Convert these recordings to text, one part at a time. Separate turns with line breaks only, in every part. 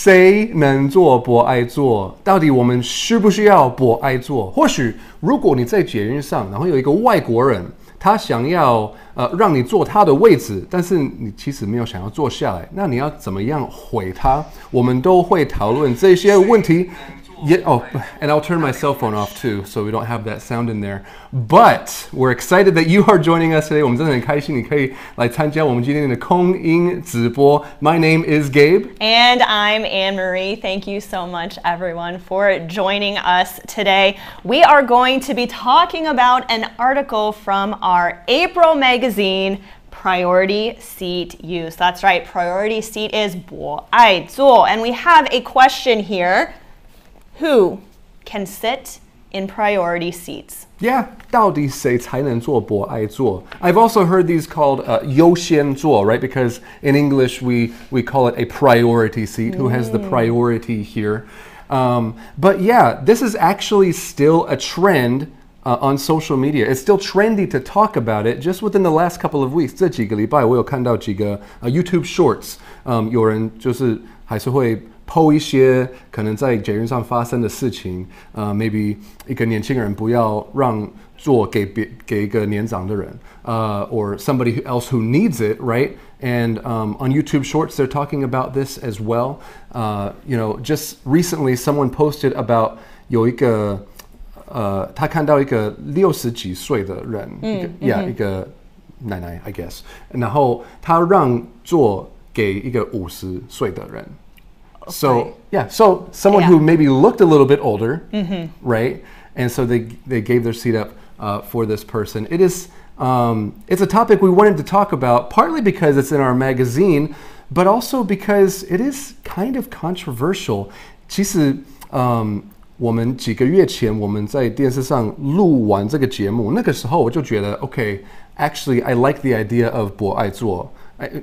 谁能做博爱座？到底我们需不需要博爱座？或许如果你在捷运上，然后有一个外国人，他想要让你坐他的位置，但是你其实没有想要坐下来，那你要怎么样回他？我们都会讨论这些问题。Yeah, oh, and I'll turn my cell phone off too, so we don't have that sound in there. But we're excited that you are joining us today. 我们真的很开心，你可以来参加我们今天的空音直播。My name is Gabe.
And I'm Anne-Marie. Thank you so much, everyone, for joining us today. We are going to be talking about an article from our April magazine, Priority Seat Use. That's right, priority seat is 博爱座. And we have a question here.Who can sit in priority seats?
Yeah, 到底谁才能坐博爱座? I've also heard these called 优先座, right? Because in English we call it a priority seat. Who has the priority here? But yeah, this is actually still a trend on social media. It's still trendy to talk about it. Just within the last couple of weeks, 这几个礼拜我有看到几个YouTube Shorts. 有人就是还是会po 一些可能在捷运上发生的事情，maybe 一个年轻人不要让座给一个年长的人，or somebody else who needs it, right? And on YouTube Shorts, they're talking about this as well. You know, just recently, someone posted about 有一个他看到一个60几岁的人，一个奶奶 I guess， 然后他让座给一个50岁的人。So yeah, so someone who maybe looked a little bit older, right? And so they gave their seat up for this person. It is it's a topic we wanted to talk about, partly because it's in our magazine, but also because it is kind of controversial. 其实我们几个月前我们在电视上录完这个节目，那个时候我就觉得 okay, actually I like the idea of 博爱座。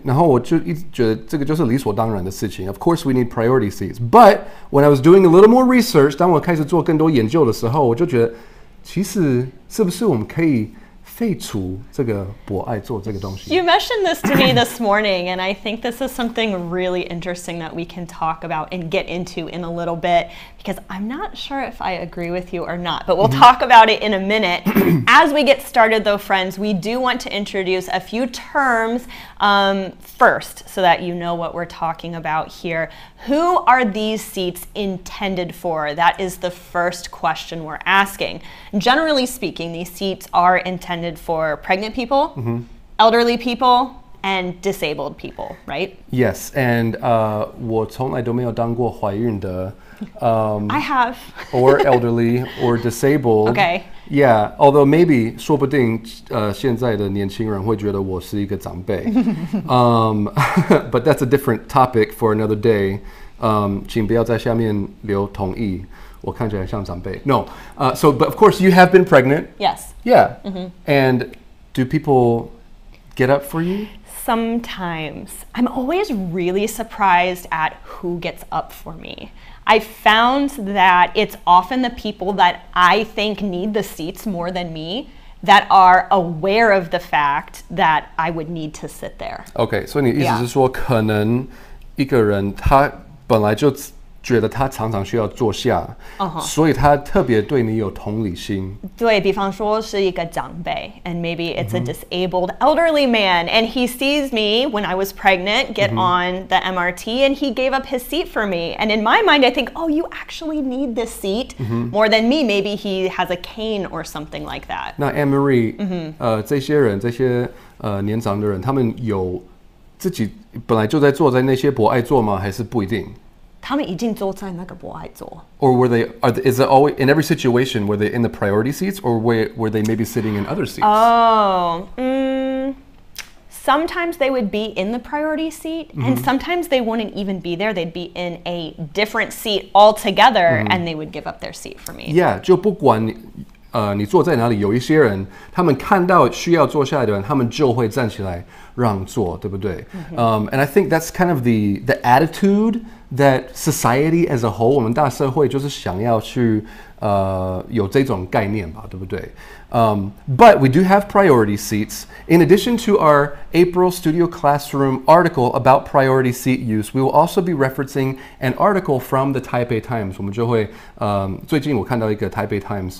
然后我就一直觉得这个就是理所当然的事情。Of course, we need priority seats. But when I was doing a little more research, 当我开始做更多研究的时候，我就觉得，其实是不是我们可以废除这个博爱座这个东西？
You mentioned this to me this morning, and I think this is something really interesting that we can talk about and get into in a little bit, because I'm not sure if I agree with you or not, but we'll talk about it in a minute. As we get started, though, friends, we do want to introduce a few terms first, so that you know what we're talking about here. Who are these seats intended for? That is the first question we're asking. Generally speaking, these seats are intended for pregnant people, elderly people, and disabled people, right?
Yes, and 我从来都没有当过怀孕的。
I have.
Or elderly or disabled.
Okay.
Yeah, although maybe 说不定现在的年轻人会觉得我是一个长辈。But that's a different topic for another day. 请不要在下面留同意。我看起来像长辈。No. So, but of course, you have been pregnant.
Yes.
Yeah. And do people get up for you?
Sometimes. I'm always really surprised at who gets up for me. I found that it's often the people that I think need the seats more than me that are aware of the fact that I would need to sit there.
Okay, 所以你意思是说，可能一个人他本来就觉得他常常需要坐下，所以他特别对你有同理心。
对，比方说是一个长辈 and maybe it's a disabled elderly man, and he sees me when I was pregnant get on the MRT, and he gave up his seat for me. And in my mind, I think, oh, you actually need this seat more than me. Maybe he has a cane or something like that.
那 Anne-Marie，这些人，这些年长的人，他们有自己本来就在坐在那些博爱座吗？还是不一定？
他们已经坐在那个博爱座。
Or were they? Is it always in every situation? Were they in the priority seats, or were they maybe sitting in other seats?
Oh, sometimes they would be in the priority seat, and sometimes they wouldn't even be there. They'd be in a different seat altogether, and they would give up their seat for me.
Yeah, 就不管你坐在哪里，有一些人他们看到需要坐下来的人，他们就会站起来让座，对不对？And I think that's kind of the attitude that society as a whole 我们大社会就是想要去有这种概念吧，对不对？But we do have priority seats. In addition to our April Studio Classroom article about priority seat use, we will also be referencing an article from the Taipei Times. 我们就会最近我看到一个 Taipei Times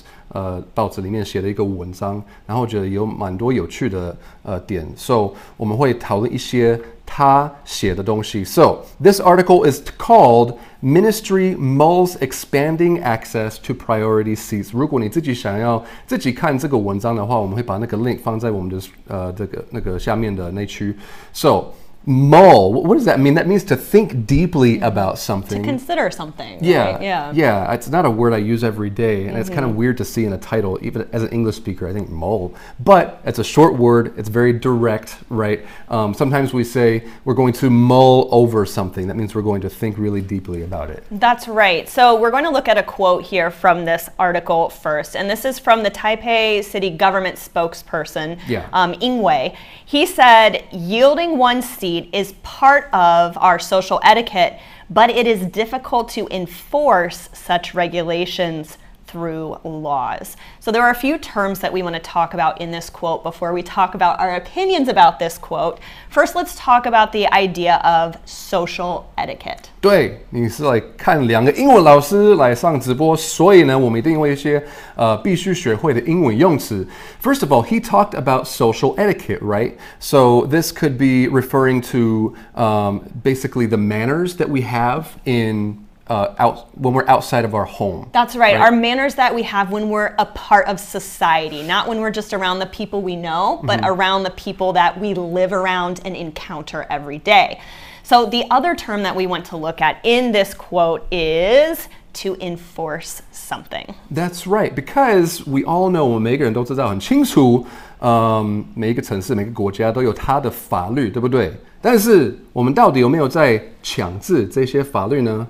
报纸里面写的一个文章，然后我觉得有蛮多有趣的点 ，so 我们会讨论一些他写的东西。So this article is called Ministry Mulls Expanding Access to Priority Seats. 如果你自己想要自己看这个文章的话，我们会把那个 link 放在我们的那个下面的那区。So mull, what does that mean? That means to think deeply about something.
To consider something.
Yeah,
right? Yeah.
Yeah. It's not a word I use every day, and it's kind of weird to see in a title, even as an English speaker. I think mull, but it's a short word. It's very direct, right? Sometimes we say we're going to mull over something. That means we're going to think really deeply about it.
That's right. So we're going to look at a quote here from this article first, and this is from the Taipei City government spokesperson, Ying Wei. He said, "Yielding one seat is part of our social etiquette, but it is difficult to enforce such regulations through laws." So there are a few terms that we want to talk about in this quote before we talk about our opinions about this quote. First, let's talk about the idea of social etiquette.
对，你是来看两个英文老师来上直播，所以呢，我们一定有一些必须学会的英文用词。First of all, he talked about social etiquette, right? So this could be referring to basically the manners that we have in when we're outside of our home.
That's right. Our manners that we have when we're a part of society, not when we're just around the people we know, but around the people that we live around and encounter every day. So the other term that we want to look at in this quote is to enforce something.
That's right, because we all know 我们每个人都知道很清楚，每一个城市、每个国家都有它的法律，对不对？但是我们到底有没有在强制这些法律呢？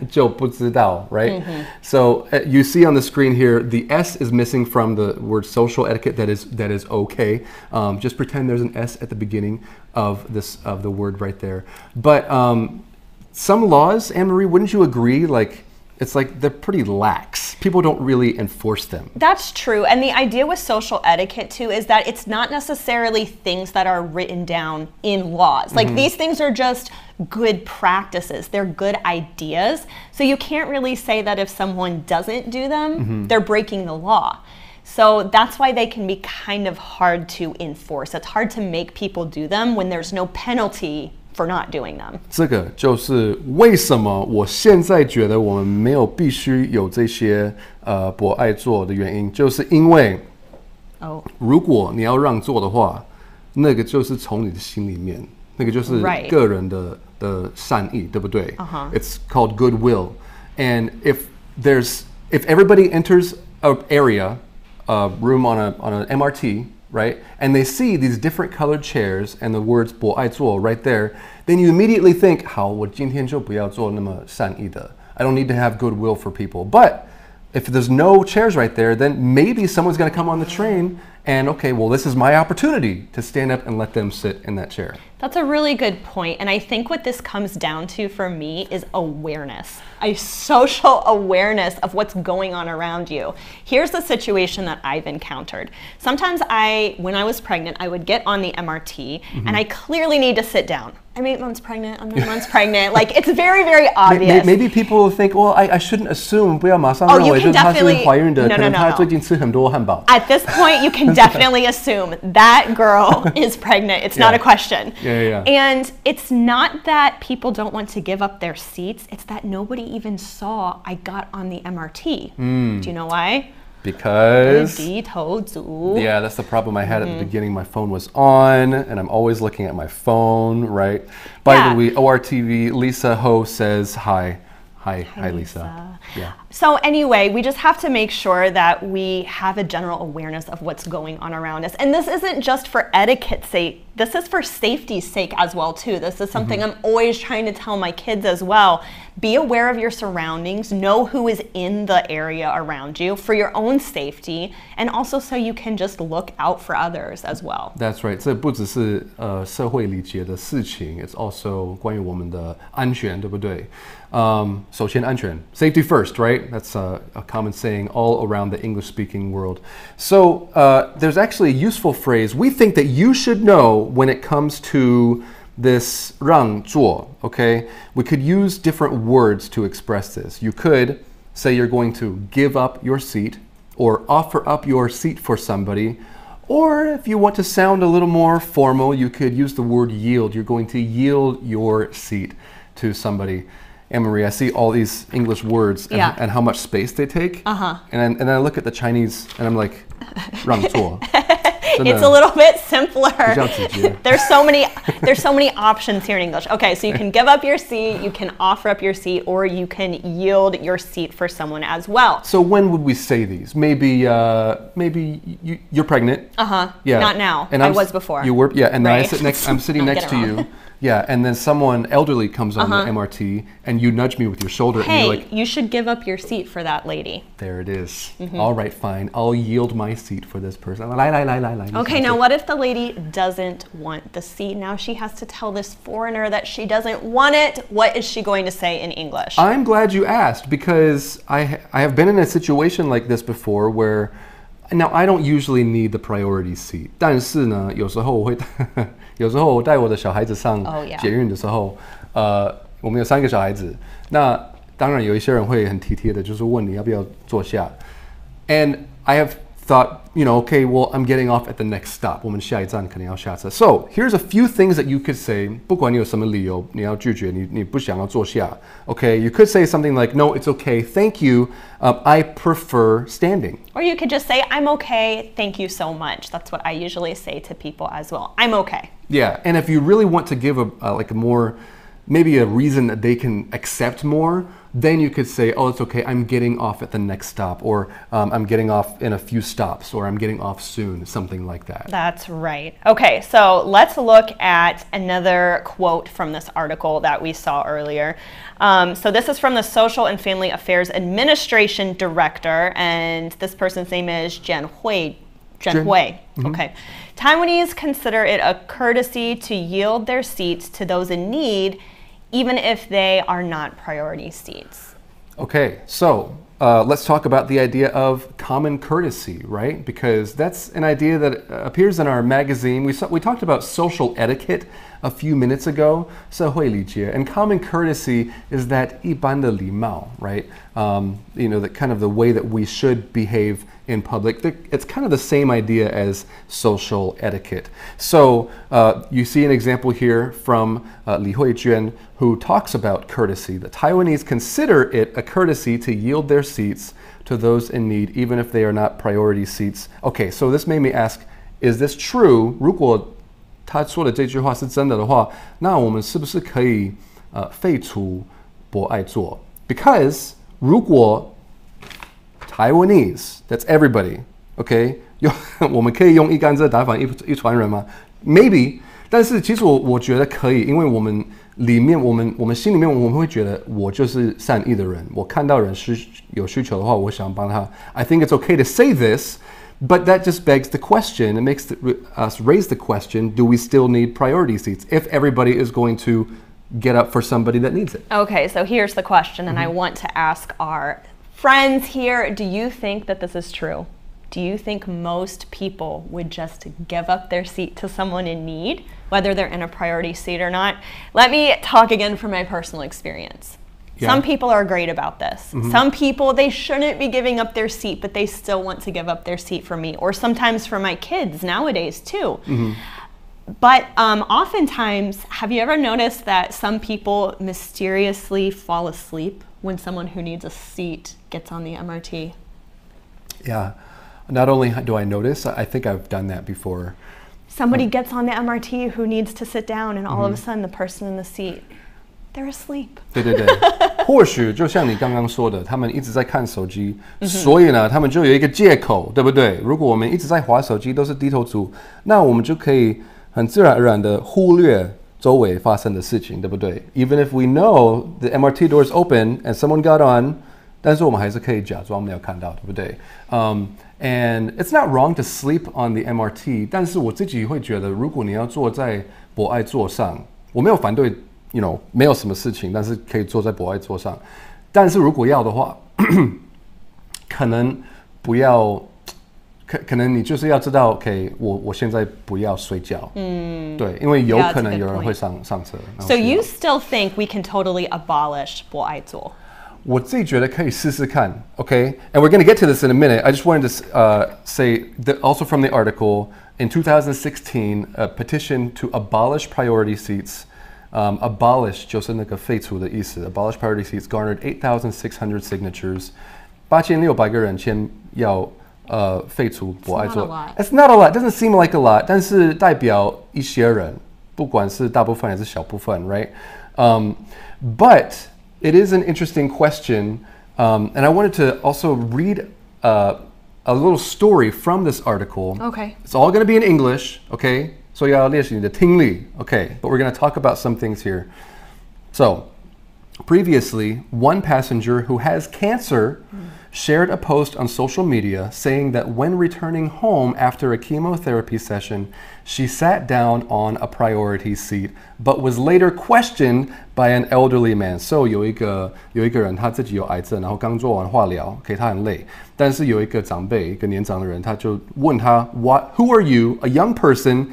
就不知道 right? So you see on the screen here, the S is missing from the word social etiquette. That is okay. Just pretend there's an S at the beginning of the word right there. But some laws, Anne-Marie, wouldn't you agree? It's like they're pretty lax. People don't really enforce them.
That's true. And the idea with social etiquette, too, is that it's not necessarily things that are written down in laws. Like, these things are just good practices. They're good ideas. So you can't really say that if someone doesn't do them, they're breaking the law. So that's why they can be kind of hard to enforce. It's hard to make people do them when there's no penalty for not doing them.
这个就是为什么我现在觉得我们没有必须有这些博爱座的原因，就是因为如果你要让座的话，那个就是从你的心里面，那个就是个人的善意，对不对？It's called goodwill, and if everybody enters an area, room on an MRT. Right? And they see these different colored chairs and the words 博爱座 right there, then you immediately think, 好，我今天就不要做那么善意的. I don't need to have goodwill for people. But if there's no chairs right there, then maybe someone's going to come on the train and, okay, well, this is my opportunity to stand up and let them sit in that chair.
That's a really good point. And I think what this comes down to for me is awareness, a social awareness of what's going on around you. Here's the situation that I've encountered. Sometimes when I was pregnant, I would get on the MRT and I clearly need to sit down. I'm 8 months pregnant, I'm 9 months pregnant. Like, it's very, very obvious.
Maybe people think, well, I shouldn't assume. 不要马上认为就是她是怀孕的，可能她最近吃很多汉堡。
At this point, you can definitely assume that girl is pregnant. It's not a question.
Yeah.
And it's not that people don't want to give up their seats. It's that nobody even saw I got on the MRT. Do you know why?
Because
yeah,
that's the problem I had at the beginning. My phone was on, and I'm always looking at my phone, right? By the way, ORTV Lisa Ho says hi. Hi, Lisa. Yeah.
So anyway, we just have to make sure that we have a general awareness of what's going on around us. And this isn't just for etiquette's sake. This is for safety's sake as well, too. This is something I'm always trying to tell my kids as well. Be aware of your surroundings. Know who is in the area around you for your own safety. And also so you can just look out for others as well.
That's right. 这不只是社会礼节的事情 it's also 关于我们的安全，对不对？首先安全 safety first, right? That's a common saying all around the English-speaking world. So there's actually a useful phrase we think that you should know when it comes to this 让座, okay? We could use different words to express this. You could say you're going to give up your seat or offer up your seat for somebody. Or if you want to sound a little more formal, you could use the word yield. You're going to yield your seat to somebody. Anne-Marie, I see all these English words and how much space they take. And then I look at the Chinese and I'm like, 让座.
It's a little bit simpler. There's so many options here in English. Okay, so you can give up your seat, you can offer up your seat, or you can yield your seat for someone as well.
So when would we say these? Maybe you're pregnant.
Yeah. Not now.
And
I was before.
You were, yeah. And then I'm sitting next to you. Yeah, and then someone elderly comes on the MRT and you nudge me with your shoulder and you're like,
you should give up your seat for that lady.
There it is. All right, fine. I'll yield my seat for this person.
Okay, now what if the lady doesn't want the seat? Now she has to tell this foreigner that she doesn't want it. What is she going to say in English?
I'm glad you asked because I have been in a situation like this before where now I don't usually need the priority seat. 但是呢，有时候我带我的小孩子上捷运的时候，我们有3个小孩子，那当然有一些人会很体贴的，就是问你要不要坐下。And I have thought, okay, well, I'm getting off at the next stop. 我们下一站可能要下车。So here's a few things that you could say. 不管你有什么理由，你要拒绝，你不想要坐下。Okay, you could say something like, no, it's okay, thank you. I prefer standing.
Or you could just say, I'm okay, thank you so much. That's what I usually say to people as well. I'm okay.
Yeah, and if you really want to give maybe a reason that they can accept more, then you could say, oh, it's okay, I'm getting off at the next stop, or I'm getting off in a few stops, or I'm getting off soon, something like that.
That's right. Okay, so let's look at another quote from this article that we saw earlier. So this is from the Social and Family Affairs Administration Director, and this person's name is Jen Hui. Okay. Taiwanese consider it a courtesy to yield their seats to those in need, even if they are not priority seats.
Okay, so let's talk about the idea of common courtesy, right? Because that's an idea that appears in our magazine. We talked about social etiquette a few minutes ago, 社会礼节, and common courtesy is that 一般的礼貌, right? The kind of the way that we should behave in public. It's kind of the same idea as social etiquette. So you see an example here from Li Huijuan, who talks about courtesy. The Taiwanese consider it a courtesy to yield their seats to those in need, even if they are not priority seats. Okay, so this made me ask, is this true? 如果他说的这句话是真的的话，那我们是不是可以废除博爱座？ Because 如果 Taiwanese, that's everybody, okay? 我们可以用一竿子打翻一船人吗？ Maybe, 但是其实我觉得可以，因为我们里面我们心里面我们会觉得我就是善意的人，我看到人有需求的话，我想帮他。I think it's okay to say this. But that just begs the question, it makes us raise the question, do we still need priority seats if everybody is going to get up for somebody that needs it?
Okay, so here's the question, and I want to ask our friends here, do you think that this is true? Do you think most people would just give up their seat to someone in need, whether they're in a priority seat or not? Let me talk again from my personal experience. Yeah. Some people are great about this. Some people, they shouldn't be giving up their seat, but they still want to give up their seat for me, or sometimes for my kids nowadays too. But oftentimes, have you ever noticed that some people mysteriously fall asleep when someone who needs a seat gets on the MRT?
Yeah. Not only do I notice, I think I've done that before.
Somebody gets on the MRT who needs to sit down, and all of a sudden the person in the seat, they're asleep.
对对对或许就像你刚刚说的，他们一直在看手机，所以呢，他们就有一个借口，对不对？如果我们一直在滑手机，都是低头族，那我们就可以很自然而然的忽略周围发生的事情，对不对 ？Even if we know the MRT door is open and someone got on， 但是我们还是可以假装没有看到，对不对？And it's not wrong to sleep on the MRT， 但是我自己会觉得，如果你要坐在博爱座上，我没有反对 没有什么事情，但是可以坐在博爱座上。但是如果要的话，可能不要，可能你就是要知道 ，OK， 我现在不要睡觉。对，因为有可能有人会上车。
So you still think we can totally abolish 博爱座？
我自己觉得可以试试看 ，OK? And we're going to get to this in a minute. I just wanted to say that also from the article, in 2016, a petition to abolish priority seats, abolish 就是那个废除的意思 abolish priority seats garnered 8,600 signatures, 8,600个人签要废除博爱座。It's not a lot. It doesn't seem like a lot. 但是代表一些人，不管是大部分还是小部分 right? But it is an interesting question, and I wanted to also read a little story from this article.
Okay.
It's all going to be in English, okay? So 要练习你的听力, okay? But we're going to talk about some things here. So, previously, one passenger who has cancer shared a post on social media saying that when returning home after a chemotherapy session, she sat down on a priority seat, but was later questioned by an elderly man. So 有一个人他自己有癌症，然后刚做完化疗， OK， 他很累，但是有一个长辈，一个年长的人，他就问他 Who are you, a young person?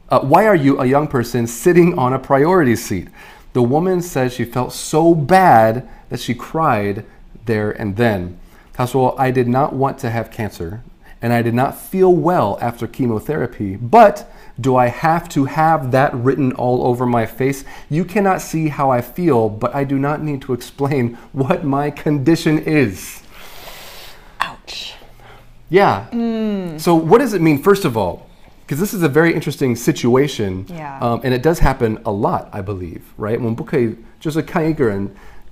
Why are you a young person sitting on a priority seat? The woman said she felt so bad that she cried there and then. 她说 I did not want to have cancer, and I did not feel well after chemotherapy, but do I have to have that written all over my face? You cannot see how I feel, but I do not need to explain what my condition is.
Ouch.
Yeah. So what does it mean, first of all? Because this is a very interesting situation, and it does happen a lot, I believe, right? 我们不可以就是看一个人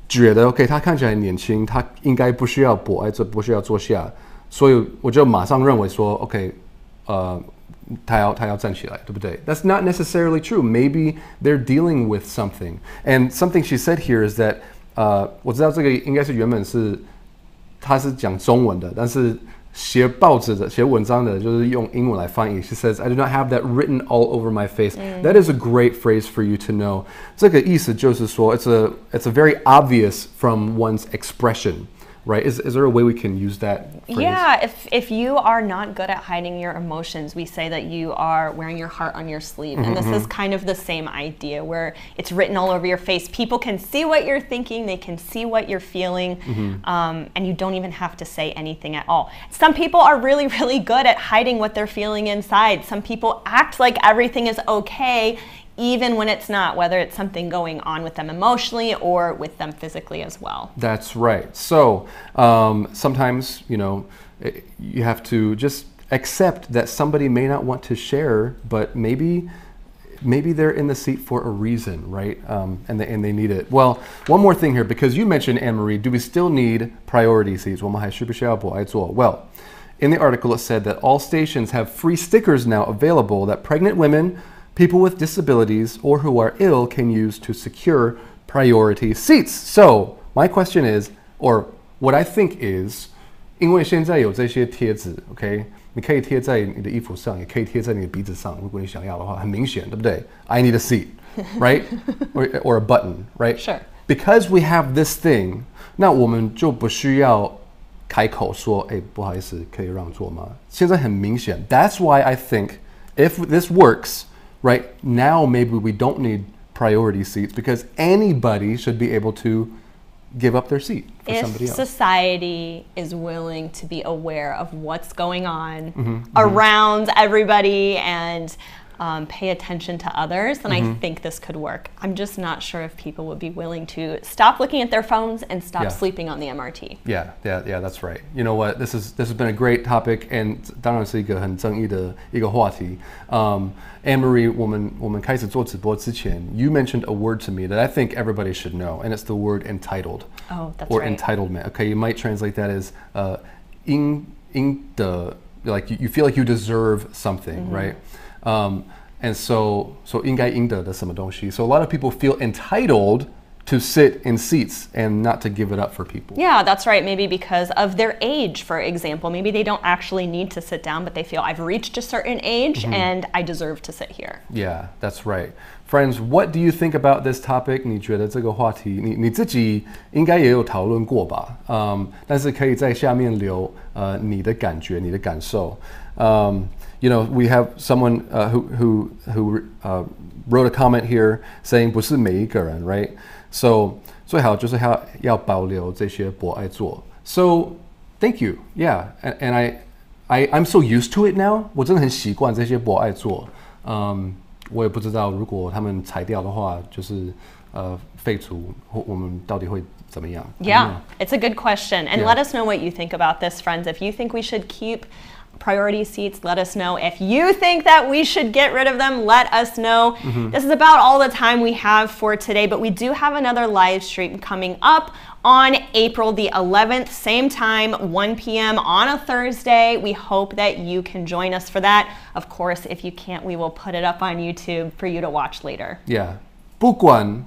觉得 OK， 他看起来很年轻，他应该不需要博爱座，不需要坐下，所以我就马上认为说 OK， 他要站起来，对不对？ That's not necessarily true. Maybe they're dealing with something. And something she said here is that 我知道这个应该是原本是他是讲中文的，但是写报紙的、寫文章的，就是用英文來翻譯。She says, "I do not have that written all over my face." That is a great phrase for you to know. 這個意思就是說 it's a very obvious from one's expression, right? Is there a way we can use that phrase?
Yeah, if you are not good at hiding your emotions, we say that you are wearing your heart on your sleeve. And this is kind of the same idea where it's written all over your face. People can see what you're thinking, they can see what you're feeling, and you don't even have to say anything at all. Some people are really, really good at hiding what they're feeling inside. Some people act like everything is okay, even when it's not, whether it's something going on with them emotionally or with them physically as well.
That's right. So sometimes, you have to just accept that somebody may not want to share, but maybe they're in the seat for a reason, right? And they need it. Well, one more thing here, because you mentioned, Anne-Marie, do we still need priority seats? 我们还需不需要博爱座? Well, in the article it said that all stations have free stickers now available that pregnant women, people with disabilities, or who are ill can use to secure priority seats. So my question is, or what I think is, 因为现在有这些贴纸 OK 你可以贴在你的衣服上，也可以贴在你的鼻子上，如果你想要的话，很明显，对不对？ I need a seat, right? or a button, right?
Sure.
Because we have this thing, 那我们就不需要开口说，不好意思，可以让座吗？现在很明显。 That's why I think if this works, right, now maybe we don't need priority seats because anybody should be able to give up their seat for somebody else.
If society is willing to be aware of what's going on around everybody and pay attention to others, then I think this could work. I'm just not sure if people would be willing to stop looking at their phones and stop sleeping on the MRT.
Yeah, that's right. You know what? This has been a great topic, and 当然是一个很争议的一个话题。Anne-Marie, 我们开始做直播之前 you mentioned a word to me that I think everybody should know, and it's the word entitled.
Oh, that's
or
right.
entitlement. Okay, you might translate that as 应得, like you feel like you deserve something, right? And so 应该应得的什么东西. So a lot of people feel entitled to sit in seats and not to give it up for people.
Yeah, that's right. Maybe because of their age, for example. Maybe they don't actually need to sit down, but they feel I've reached a certain age and I deserve to sit here.
Yeah, that's right. Friends, what do you think about this topic? 你觉得这个话题你自己应该也有讨论过吧？但是可以在下面留你的感觉、你的感受。You know, we have someone who wrote a comment here saying 不是每一个人 right? So 最好就是要保留这些博爱座。So thank you, yeah, and I'm so used to it now. 我真的很习惯这些博爱座。我也不知道如果他们裁掉的话，就是废除，我们到底会怎么样？
Yeah, it's a good question, and let us know what you think about this, friends. If you think we should keep priority seats, let us know. If you think that we should get rid of them, let us know. This is about all the time we have for today, but we do have another live stream coming up on April the 11th, same time, 1 p.m. on a Thursday. We hope that you can join us for that. Of course, if you can't, we will put it up on YouTube for you to watch later.
Yeah, 不管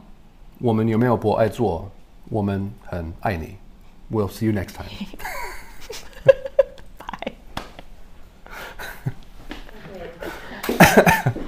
我们有没有博爱座，我们很爱你。We'll see you next time.